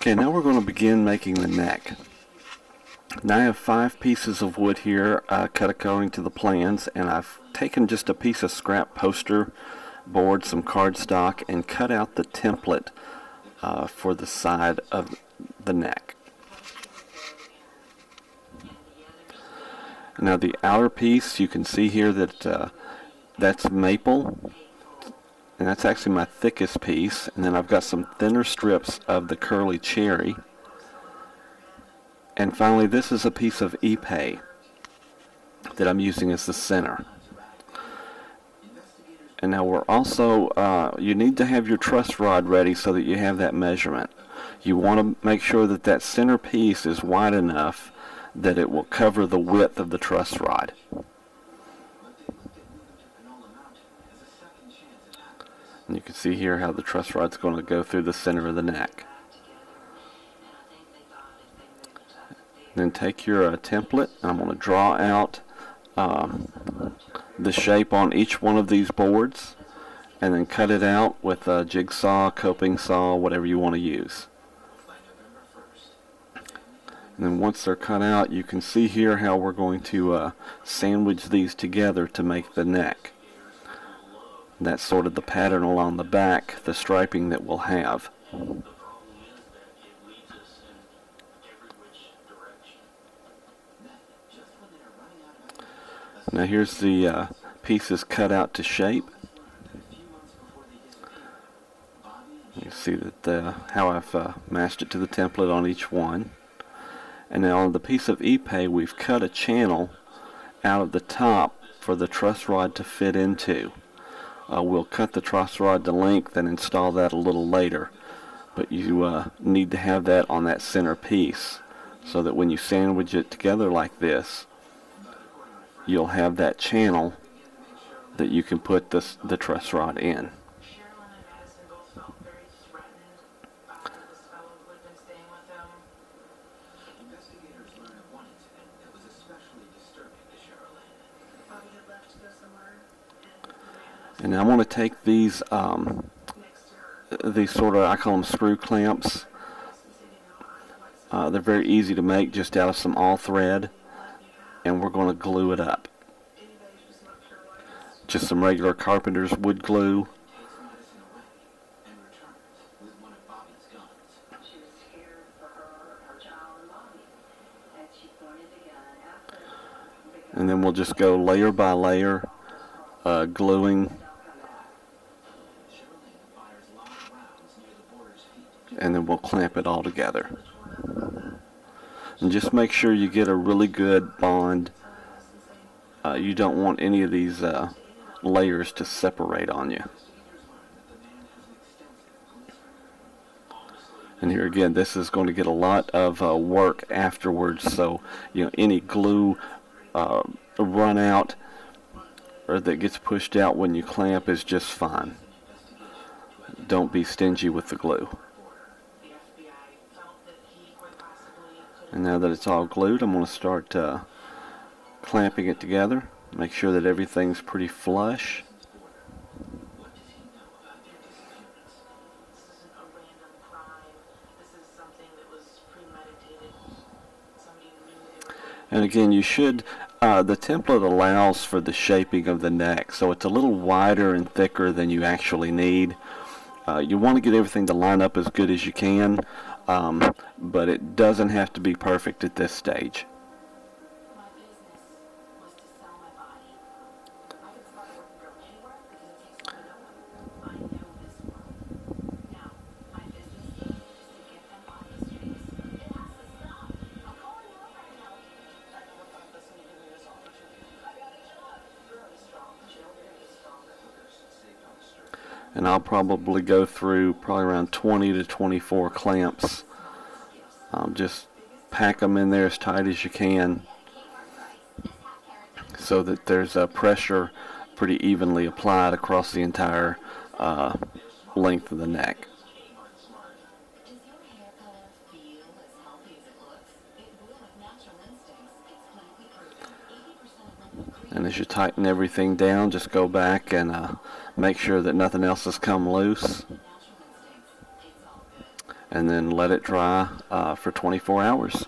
Okay, now we're going to begin making the neck. Now I have 5 pieces of wood here cut according to the plans, and I've taken just a piece of scrap poster board, some cardstock, and cut out the template for the side of the neck. Now the outer piece, you can see here that that's maple, and that's actually my thickest piece, and then I've got some thinner strips of the curly cherry. And finally, this is a piece of ipe that I'm using as the center. And now we're also, you need to have your truss rod ready so that you have that measurement. You want to make sure that that center piece is wide enough that it will cover the width of the truss rod. And you can see here how the truss rod's going to go through the center of the neck. Then take your template, and I'm going to draw out the shape on each one of these boards, and then cut it out with a jigsaw, coping saw, whatever you want to use. And then once they're cut out, you can see here how we're going to sandwich these together to make the neck. And that's sort of the pattern along the back, the striping that we'll have. Now here's the pieces cut out to shape. You see that how I've matched it to the template on each one. And now on the piece of ipe, we've cut a channel out of the top for the truss rod to fit into. We'll cut the truss rod to length and install that a little later, but you need to have that on that center piece so that when you sandwich it together like this, you'll have that channel that you can put the truss rod in. And now I want to take these sort of, I call them screw clamps. They're very easy to make just out of some all thread, and we're going to glue it up. Just some regular carpenter's wood glue. And then we'll just go layer by layer, gluing. And then we'll clamp it all together. And just make sure you get a really good bond. You don't want any of these layers to separate on you. And here again, this is going to get a lot of work afterwards, so any glue run out or that gets pushed out when you clamp is just fine. Don't be stingy with the glue. And now that it's all glued, I'm going to start clamping it together. Make sure that everything's pretty flush. And again, you should, the template allows for the shaping of the neck, so it's a little wider and thicker than you actually need. You want to get everything to line up as good as you can, but it doesn't have to be perfect at this stage. And I'll probably go through around 20 to 24 clamps. Just pack them in there as tight as you can so that there's pressure pretty evenly applied across the entire length of the neck. And as you tighten everything down, just go back and make sure that nothing else has come loose. and then let it dry for 24 hours.